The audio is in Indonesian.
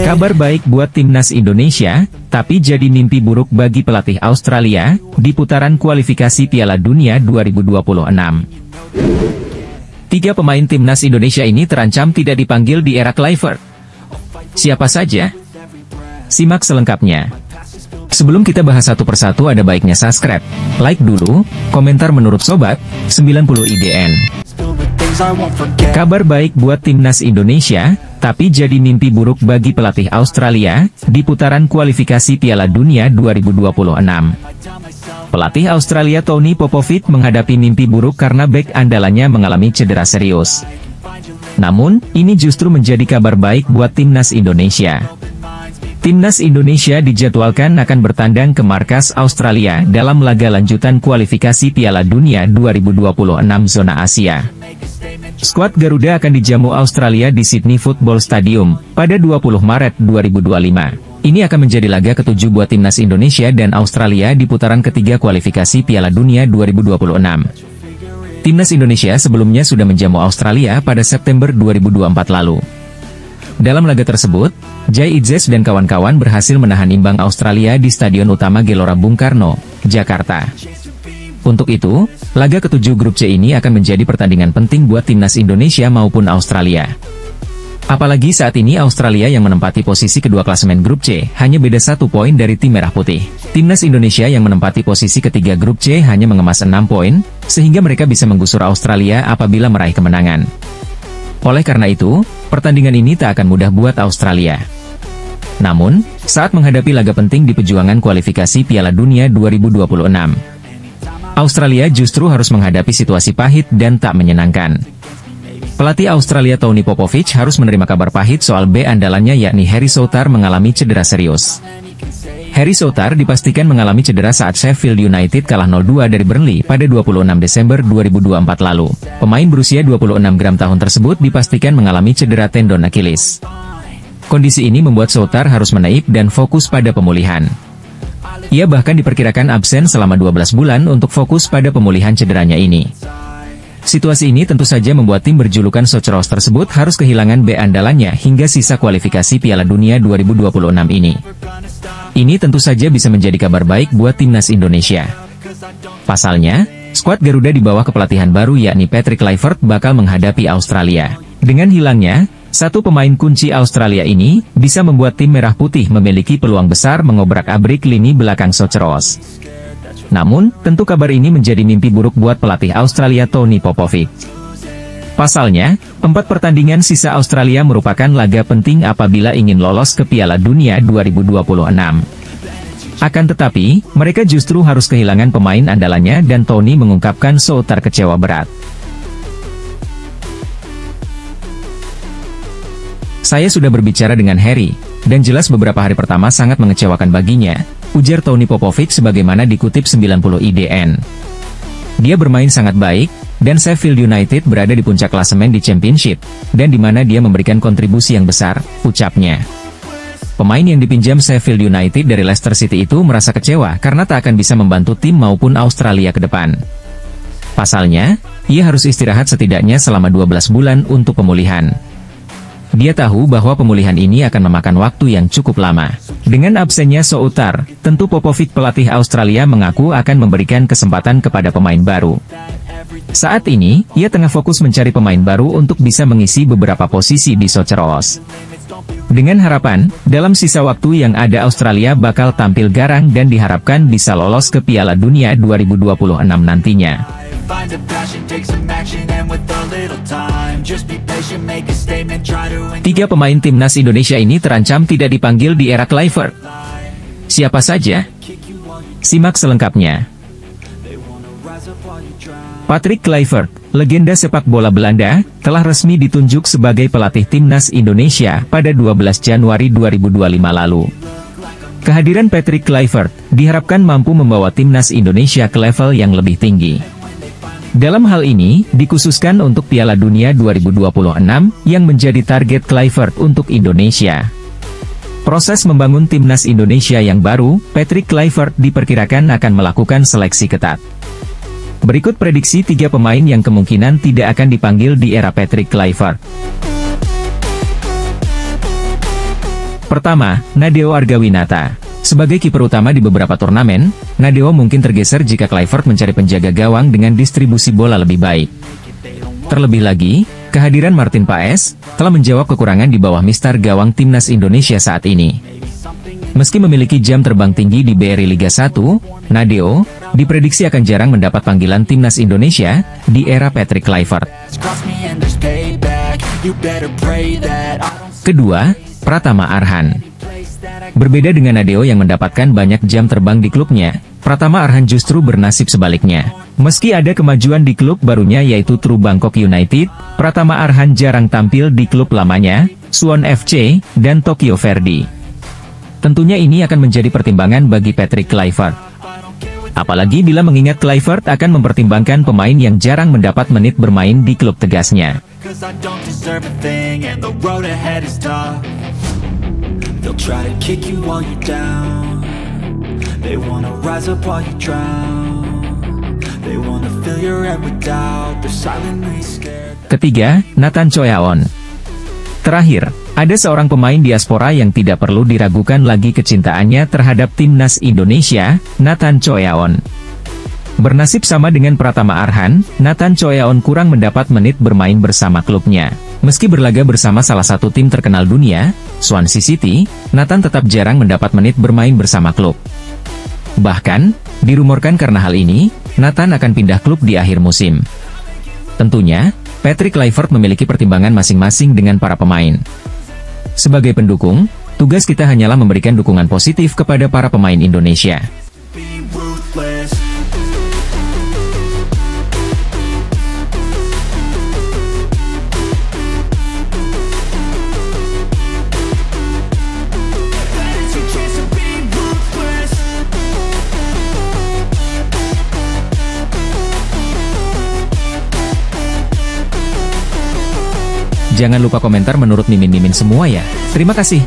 Kabar baik buat timnas Indonesia, tapi jadi mimpi buruk bagi pelatih Australia di putaran kualifikasi Piala Dunia 2026. 3 pemain timnas Indonesia ini terancam tidak dipanggil di era Kluivert. Siapa saja? Simak selengkapnya. Sebelum kita bahas satu persatu, ada baiknya subscribe, like dulu, komentar menurut Sobat 90 IDN. Kabar baik buat timnas Indonesia, tapi jadi mimpi buruk bagi pelatih Australia di putaran kualifikasi Piala Dunia 2026. Pelatih Australia Tony Popovic menghadapi mimpi buruk karena bek andalannya mengalami cedera serius. Namun, ini justru menjadi kabar baik buat timnas Indonesia. Timnas Indonesia dijadwalkan akan bertandang ke markas Australia dalam laga lanjutan kualifikasi Piala Dunia 2026 zona Asia. Skuad Garuda akan dijamu Australia di Sydney Football Stadium pada 20 Maret 2025. Ini akan menjadi laga ketujuh buat timnas Indonesia dan Australia di putaran ketiga kualifikasi Piala Dunia 2026. Timnas Indonesia sebelumnya sudah menjamu Australia pada September 2024 lalu. Dalam laga tersebut, Jai Idzes dan kawan-kawan berhasil menahan imbang Australia di Stadion Utama Gelora Bung Karno, Jakarta. Untuk itu, laga ketujuh grup C ini akan menjadi pertandingan penting buat timnas Indonesia maupun Australia. Apalagi saat ini Australia yang menempati posisi kedua klasemen grup C hanya beda 1 poin dari tim merah putih. Timnas Indonesia yang menempati posisi ketiga grup C hanya mengemas 6 poin, sehingga mereka bisa menggusur Australia apabila meraih kemenangan. Oleh karena itu, pertandingan ini tak akan mudah buat Australia. Namun, saat menghadapi laga penting di perjuangan kualifikasi Piala Dunia 2026, Australia justru harus menghadapi situasi pahit dan tak menyenangkan. Pelatih Australia Tony Popovic harus menerima kabar pahit soal bek andalannya yakni Harry Souttar mengalami cedera serius. Harry Souttar dipastikan mengalami cedera saat Sheffield United kalah 0-2 dari Burnley pada 26 Desember 2024 lalu. Pemain berusia 26 gram tahun tersebut dipastikan mengalami cedera tendon Achilles. Kondisi ini membuat Souttar harus menaip dan fokus pada pemulihan. Ia bahkan diperkirakan absen selama 12 bulan untuk fokus pada pemulihan cederanya ini. Situasi ini tentu saja membuat tim berjulukan Soceros tersebut harus kehilangan bek andalannya hingga sisa kualifikasi Piala Dunia 2026 ini. Ini tentu saja bisa menjadi kabar baik buat timnas Indonesia. Pasalnya, skuad Garuda di bawah kepelatihan baru yakni Patrick Kluivert bakal menghadapi Australia. Dengan hilangnya satu pemain kunci Australia ini, bisa membuat tim merah putih memiliki peluang besar mengobrak-abrik lini belakang Soceros. Namun, tentu kabar ini menjadi mimpi buruk buat pelatih Australia Tony Popovic. Pasalnya, 4 pertandingan sisa Australia merupakan laga penting apabila ingin lolos ke Piala Dunia 2026. Akan tetapi, mereka justru harus kehilangan pemain andalannya dan Tony mengungkapkan Souttar kecewa berat. Saya sudah berbicara dengan Harry, dan jelas beberapa hari pertama sangat mengecewakan baginya, ujar Tony Popovic sebagaimana dikutip 90 IDN. Dia bermain sangat baik, dan Sheffield United berada di puncak klasemen di Championship, dan di mana dia memberikan kontribusi yang besar, ucapnya. Pemain yang dipinjam Sheffield United dari Leicester City itu merasa kecewa karena tak akan bisa membantu tim maupun Australia ke depan. Pasalnya, ia harus istirahat setidaknya selama 12 bulan untuk pemulihan. Dia tahu bahwa pemulihan ini akan memakan waktu yang cukup lama. Dengan absennya Souttar, tentu Popovic pelatih Australia mengaku akan memberikan kesempatan kepada pemain baru. Saat ini, ia tengah fokus mencari pemain baru untuk bisa mengisi beberapa posisi di Soceros. Dengan harapan, dalam sisa waktu yang ada Australia bakal tampil garang dan diharapkan bisa lolos ke Piala Dunia 2026 nantinya. 3 pemain timnas Indonesia ini terancam tidak dipanggil di era Kluivert. Siapa saja? Simak selengkapnya. Patrick Kluivert, legenda sepak bola Belanda, telah resmi ditunjuk sebagai pelatih timnas Indonesia pada 12 Januari 2025 lalu. Kehadiran Patrick Kluivert diharapkan mampu membawa timnas Indonesia ke level yang lebih tinggi. Dalam hal ini, dikhususkan untuk Piala Dunia 2026, yang menjadi target Kluivert untuk Indonesia. Proses membangun timnas Indonesia yang baru, Patrick Kluivert diperkirakan akan melakukan seleksi ketat. Berikut prediksi 3 pemain yang kemungkinan tidak akan dipanggil di era Patrick Kluivert. Pertama, Nadeo Argawinata. Sebagai kiper utama di beberapa turnamen, Nadeo mungkin tergeser jika Kluivert mencari penjaga gawang dengan distribusi bola lebih baik. Terlebih lagi, kehadiran Martin Paes telah menjawab kekurangan di bawah mistar gawang timnas Indonesia saat ini. Meski memiliki jam terbang tinggi di BRI Liga 1, Nadeo diprediksi akan jarang mendapat panggilan timnas Indonesia di era Patrick Kluivert. Kedua, Pratama Arhan. Berbeda dengan Nadeo yang mendapatkan banyak jam terbang di klubnya, Pratama Arhan justru bernasib sebaliknya. Meski ada kemajuan di klub barunya yaitu True Bangkok United, Pratama Arhan jarang tampil di klub lamanya, Suwon FC, dan Tokyo Verdy. Tentunya ini akan menjadi pertimbangan bagi Patrick Kluivert. Apalagi bila mengingat Kluivert akan mempertimbangkan pemain yang jarang mendapat menit bermain di klub tegasnya. Ketiga, Nathan Choyaon. Terakhir, ada seorang pemain diaspora yang tidak perlu diragukan lagi kecintaannya terhadap timnas Indonesia, Nathan Choyaon. Bernasib sama dengan Pratama Arhan, Nathan Choyaon kurang mendapat menit bermain bersama klubnya. Meski berlaga bersama salah satu tim terkenal dunia, Swansea City, Nathan tetap jarang mendapat menit bermain bersama klub. Bahkan, dirumorkan karena hal ini, Nathan akan pindah klub di akhir musim. Tentunya, Patrick Kluivert memiliki pertimbangan masing-masing dengan para pemain. Sebagai pendukung, tugas kita hanyalah memberikan dukungan positif kepada para pemain Indonesia. Jangan lupa komentar menurut mimin-mimin semua ya. Terima kasih.